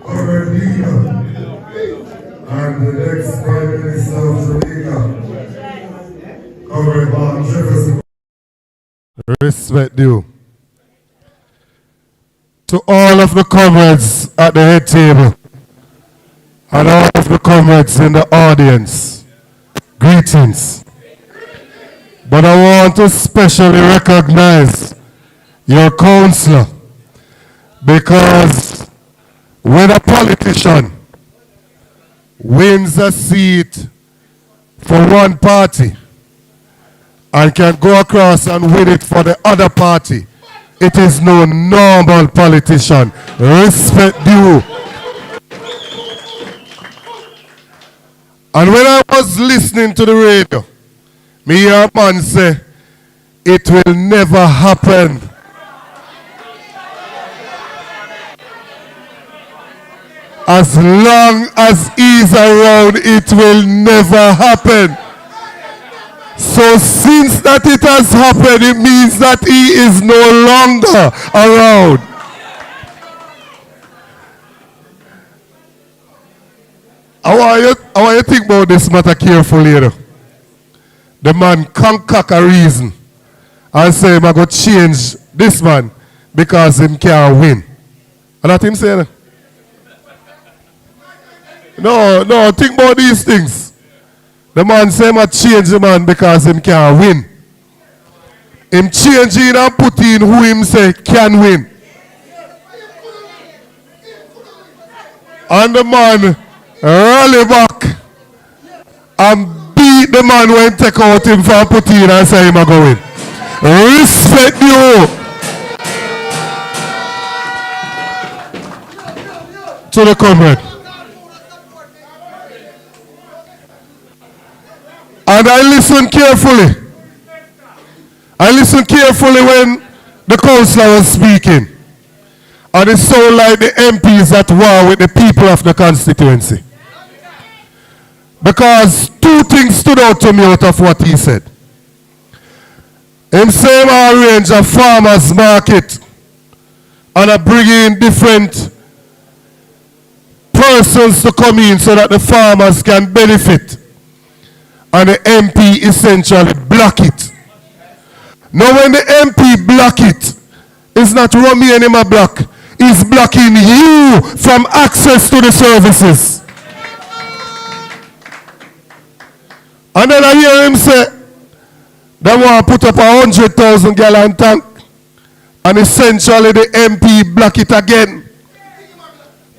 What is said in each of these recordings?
Current leader and the next Prime Minister of Jamaica, Comrade Martin Jefferson. Respect due to all of the comrades at the head table and all of the comrades in the audience. Greetings. But I want to specially recognize your counselor, because when a politician wins a seat for one party and can go across and win it for the other party, it is no normal politician. Respect due. And when I was listening to the radio, me hear a man say, it will never happen. As long as he's around, it will never happen. So since that it has happened, it means that he is no longer around. I want you to think about this matter carefully. You know. The man concoct a reason and say, I'm going to change this man because him can't win. And that him saying? No, think about these things. The man say, I'm going to change the man because him can't win. Him changing and putting who him say can win. And the man rally back and beat the man when take out him from put in and say him a go win. Respect you to the comrade. And I listen carefully. I listened carefully when the councillor was speaking. And it sounded like the MP is at war with the people of the constituency. Because two things stood out to me out of what he said. Him say I arrange a farmers market and I bring in different persons to come in so that the farmers can benefit. And the MP essentially block it. Now when the MP block it, it's not Romy anymore block. It's blocking you from access to the services. And then I hear him say, they want to put up 100,000 gallon tank. And essentially the MP block it again.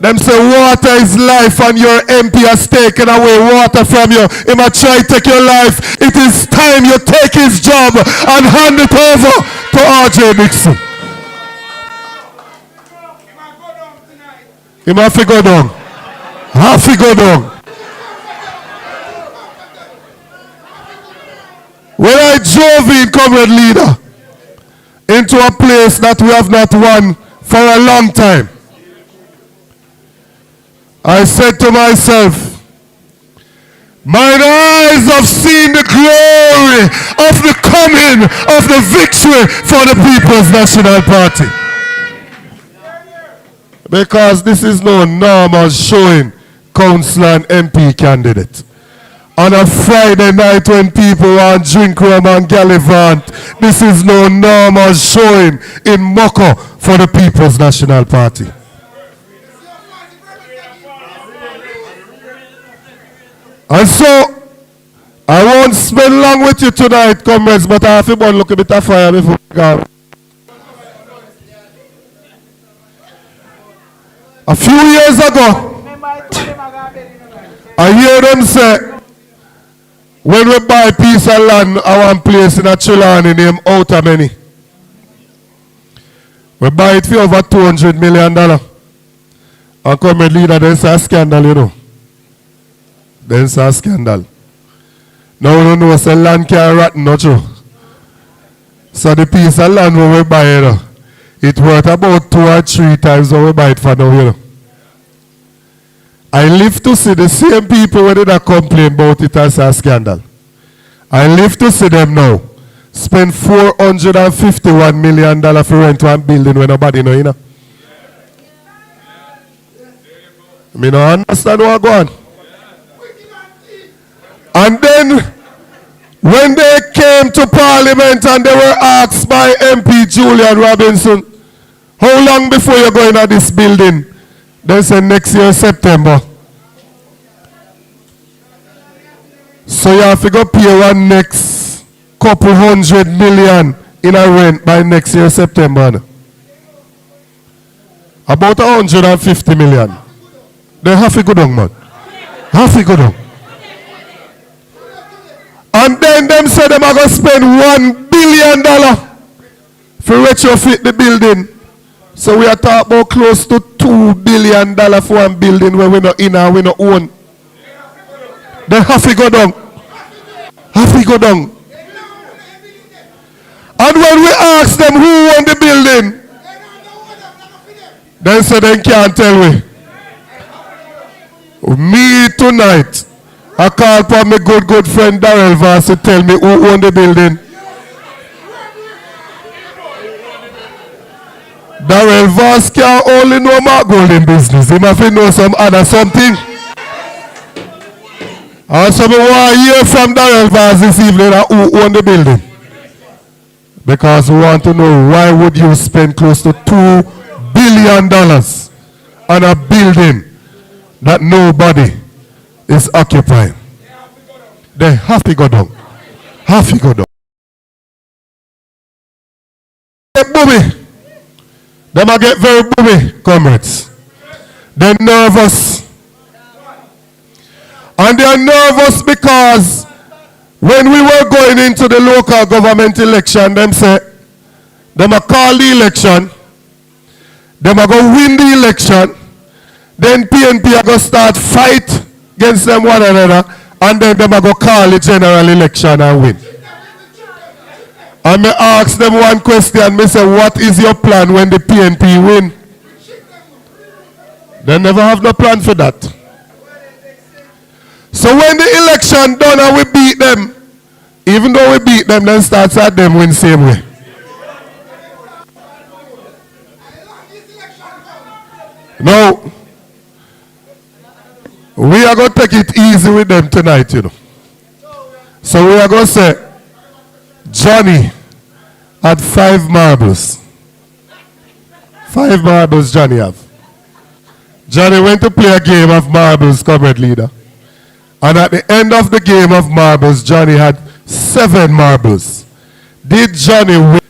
Them say water is life and your MP has taken away water from you. He might try to take your life. It is time you take his job and hand it over to R.J. Dixon. He might go down. Haffi go down. When I drove in, comrade leader, into a place that we have not won for a long time, I said to myself, mine eyes have seen the glory of the coming of the victory for the People's National Party. Because this is no normal showing councillor and MP candidate. On a Friday night when people want drink rum and gallivant, this is no normal showing in Moko for the People's National Party. And so, I won't spend long with you tonight, comrades, but I have to look a bit of fire before we go. A few years ago, I hear them say, when we buy a piece of land at one place in a Trelawney named Outer Many, we buy it for over $200 million. And comrade leader, there's a scandal, you know. There's a scandal. Now we don't know what's the land can rotten, not true. So the piece of land we buy, you know, it's worth about 2 or 3 times what we buy it for now, you know. I live to see the same people who did not complain about it as a scandal. I live to see them now spend $451 million for rent one building when nobody know, you know. Me no understand what go on. And then, when they came to Parliament and they were asked by MP Julian Robinson, how long before you go into this building? They said next year, September. So you have to go pay one next couple $100 million in a rent by next year, September. About $150 million. They have to go down, man. Have to go down. And then them say them are going to spend $1 billion for retrofit the building. So we are talking about close to $2 billion for one building where we're not in and we not own. They have to go down. Have to go down. And when we ask them who own the building, they say they can't tell me. Me tonight, I call for my good friend Darrell Vance to tell me who own the building. Darrell Vance can't only know my golden business. He must know some other something. And so I want to hear from Darrell Vance this evening who own the building. Because we want to know why would you spend close to $2 billion on a building that nobody is occupying. They have to go down. Have to go down. Boomy. They might get very boomy, comrades. They're nervous. And they're nervous because when we were going into the local government election, them say, them a call the election, them a go win the election, then PNP are going to start fight against them one another, and then them are going to call the general election and win. And me ask them one question, me say, what is your plan when the PNP win? They never have no plan for that. So when the election done and we beat them, even though we beat them, then starts at them win same way. No. We are going to take it easy with them tonight, you know. So we are going to say, Johnny had 5 marbles. 5 marbles Johnny have. Johnny went to play a game of marbles, comrade leader. And at the end of the game of marbles, Johnny had 7 marbles. Did Johnny win?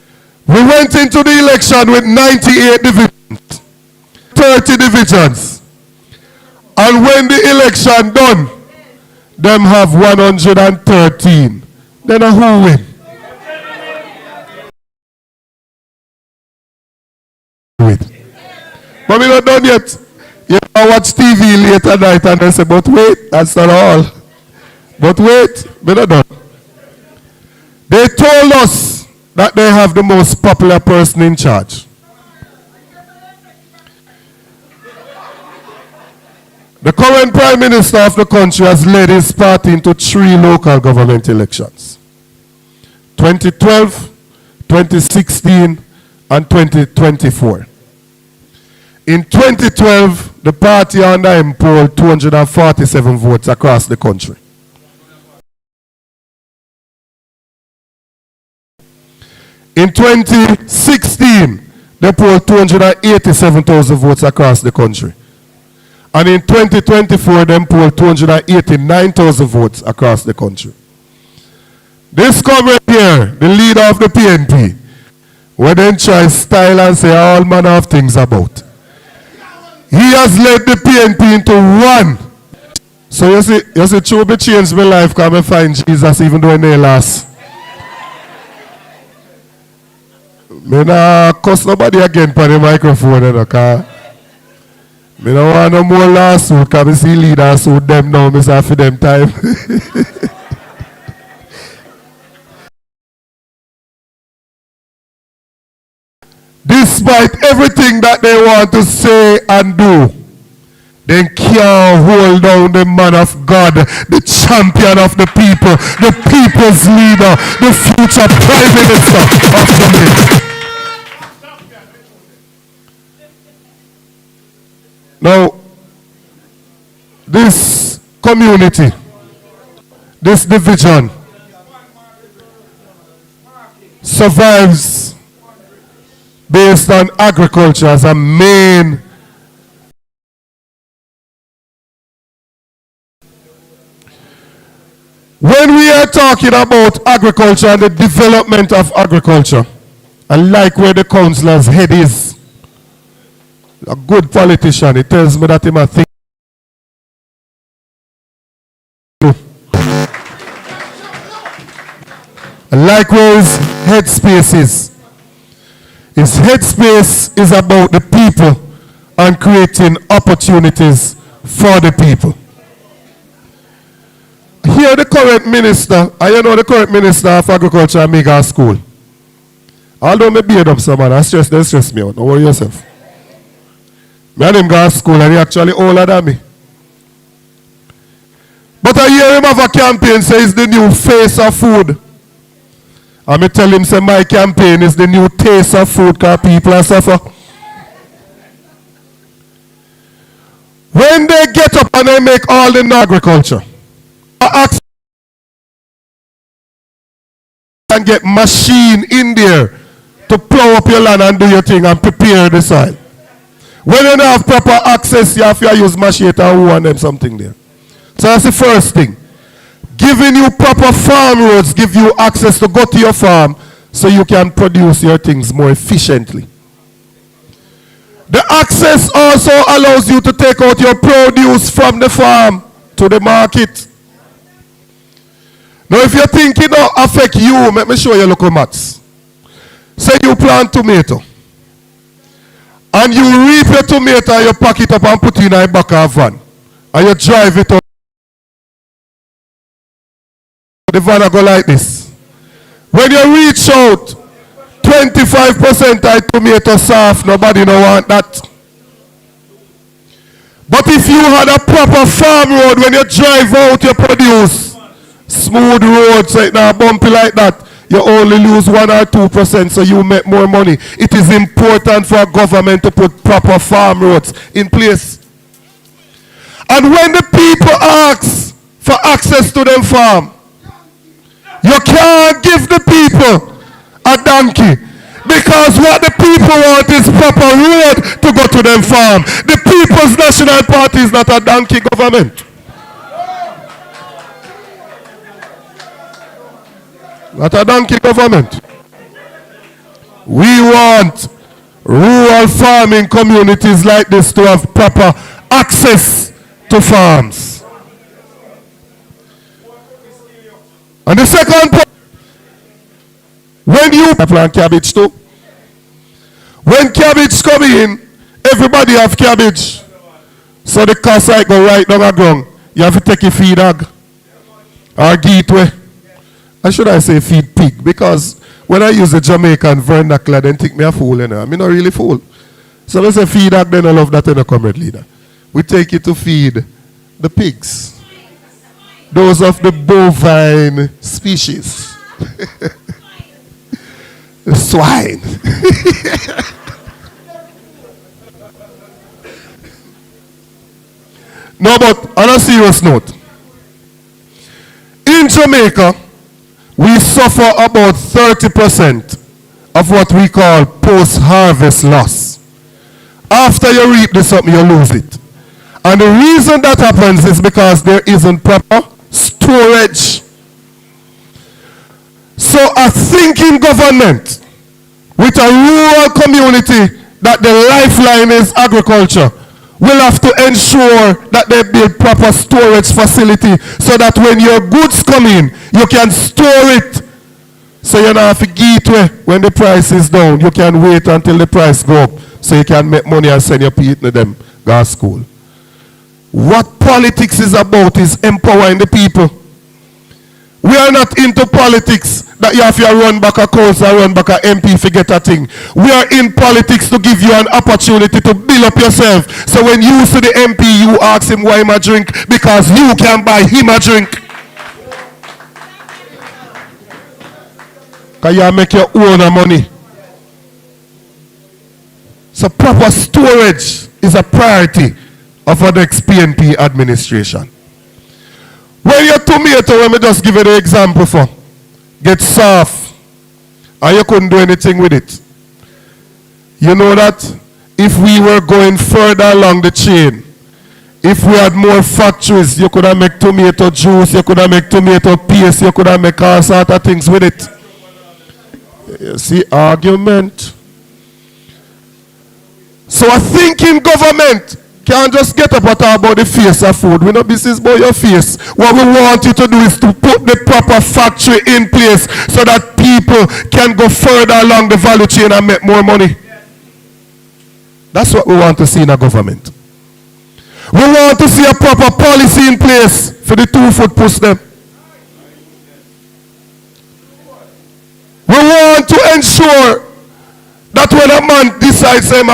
We went into the election with 98 divisions, 30 divisions. And when the election done, them have 113. Then who win? But we not done yet. You know, watch TV later night and they say, but wait, that's not all. But wait, we're not done. They told us that they have the most popular person in charge. The current Prime Minister of the country has led his party into 3 local government elections. 2012, 2016, and 2024. In 2012, the party under him polled 247 votes across the country. In 2016, they polled 287,000 votes across the country. And in 2024, they polled 289,000 votes across the country. This comrade here, the leader of the PNP, where they try style and say all manner of things about. He has led the PNP into 1. So you see, Chobi changed my life because I find Jesus even though I never lost. I don't cuss nobody again for the microphone, because I don't want no more lawsuit because I see leaders suit them now, I say for them time. Despite everything that they want to say and do, they can't hold down the man of God, the champion of the people, the people's leader, the future Prime Minister of Jamaica. Now, this community, this division survives based on agriculture as a main when we are talking about agriculture and the development of agriculture, I like where the councillor's head is. A good politician, he tells me that he might think. I like where his headspace is. His headspace is about the people and creating opportunities for the people. Here the current minister, I know the current minister of agriculture and mega school. Although me beard up some man, they stress me out. Don't worry yourself. Me and him go to school and he actually older than me. But I hear him have a campaign say it's the new face of food. And me tell him say my campaign is the new taste of food because people are suffer. When they get up and they make all the agriculture, I ask and get machine in there to plow up your land and do your thing and prepare the soil. When you don't have proper access, you have to use machete and who and them something there. So that's the first thing. Giving you proper farm roads give you access to go to your farm so you can produce your things more efficiently. The access also allows you to take out your produce from the farm to the market. Now if you think it don't affect you, let me show you local maths. Say you plant tomato. And you reap your tomato and you pack it up and put it in a back of a van. And you drive it out. The van go like this. When you reach out, 25% of tomato soft, nobody no want that. But if you had a proper farm road, when you drive out, you produce smooth roads, so it not bumpy like that. You only lose 1 or 2%, so you make more money. It is important for a government to put proper farm roads in place. And when the people ask for access to them farm, you can't give the people a donkey. Because what the people want is proper road to go to them farm. The People's National Party is not a donkey government. Not a donkey government. We want rural farming communities like this to have proper access to farms. And the second point, when you plant cabbage too, when cabbage come in, everybody have cabbage. So the cost like go right down the ground. You have to take a feed dog or gateway. Or should I say feed pig? Because when I use the Jamaican vernacular, then think me a fool, you know. I'm not really fool. So let's say feed dog, then I love that in a comrade leader. We take it to feed the pigs. Those of the bovine species. The swine. No, but on a serious note, in Jamaica, we suffer about 30% of what we call post-harvest loss. After you reap the something, you lose it. And the reason that happens is because there isn't proper storage. So a thinking government with a rural community that the lifeline is agriculture will have to ensure that they build proper storage facility so that when your goods come in, you can store it. So you don't have to gateway when the price is down. You can wait until the price go up so you can make money and send your people to them go to school. What politics is about is empowering the people. We are not into politics that you have to run back a council or run back a MP to get a thing. We are in politics to give you an opportunity to build up yourself. So when you see the MP, you ask him why him a drink because you can buy him a drink. Because you make your own money. So proper storage is a priority of the next PNP administration. When your tomato, let me just give you the example for, get soft, and you couldn't do anything with it. You know that if we were going further along the chain, if we had more factories, you could have made tomato juice, you could have made tomato paste, you could have made all sorts of things with it. You see, argument. So a thinking government can't just get up and talk about the face of food. We know business about your face. What we want you to do is to put the proper factory in place so that people can go further along the value chain and make more money. That's what we want to see in a government. We want to see a proper policy in place for the 2-foot push them. We want to ensure that when a man decides him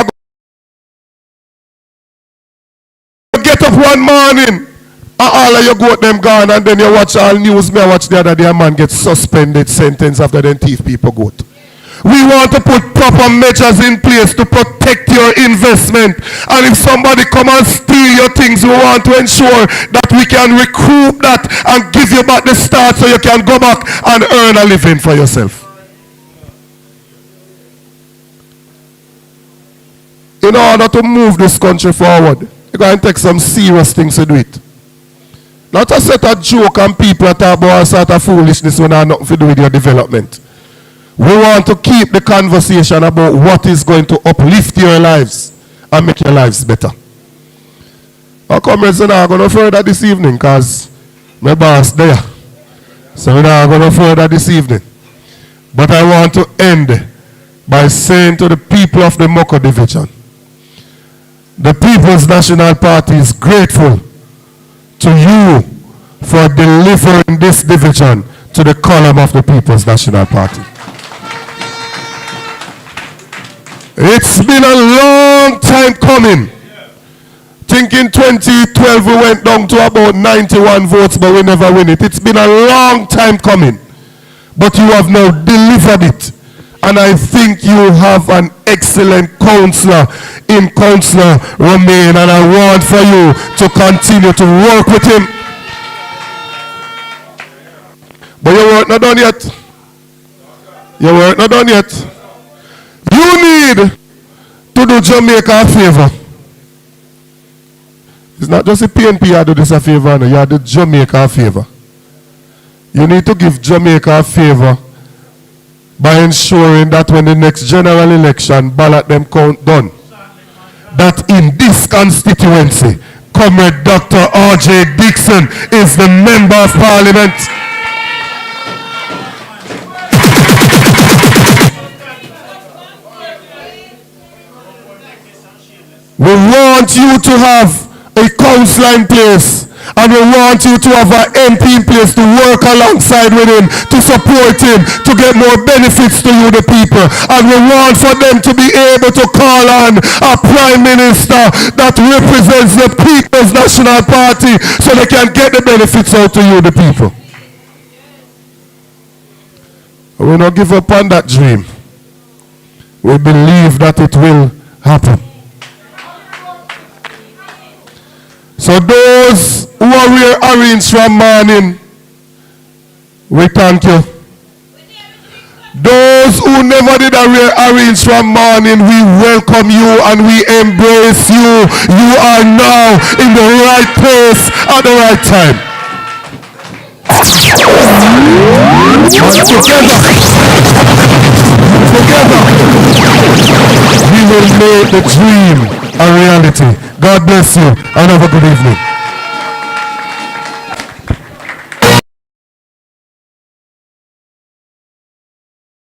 to get up one morning and all of your goat them gone and then you watch all news, me I watch the other day a man gets suspended sentence after them thief people goat. We want to put proper measures in place to protect your investment. And if somebody come and steal your things, we want to ensure that we can recoup that and give you back the start so you can go back and earn a living for yourself. In order to move this country forward, you're going to take some serious things to do it. Not a set of joke and people that talk about a sort of foolishness when I have nothing to do with your development. We want to keep the conversation about what is going to uplift your lives and make your lives better. Our comrades are not going to further this evening because my boss there. So we're not going to further this evening. But I want to end by saying to the people of the Moko division, the People's National Party is grateful to you for delivering this division to the column of the People's National Party. It's been a long time coming. Think in 2012 we went down to about 91 votes, but we never win it. It's been a long time coming. But you have now delivered it. And I think you have an excellent counselor in Councillor Romain, and I want for you to continue to work with him. But your work not done yet. Your work not done yet. You need to do Jamaica a favor. It's not just the PNP you do this a favor, no. You do Jamaica a favor. You need to give Jamaica a favor by ensuring that when the next general election ballot them count done, that in this constituency, Comrade Dr. R.J. Dixon is the Member of Parliament. We want you to have a councillor in place, and we want you to have an MP in place to work alongside with him, to support him, to get more benefits to you, the people. And we want for them to be able to call on a Prime Minister that represents the People's National Party so they can get the benefits out to you, the people. We will not give up on that dream. We believe that it will happen. So those who are wear orange from morning, we thank you. Those who never did a wear orange from morning, we welcome you and we embrace you. You are now in the right place at the right time. Together, we will make the dream a reality. God bless you and have a good evening.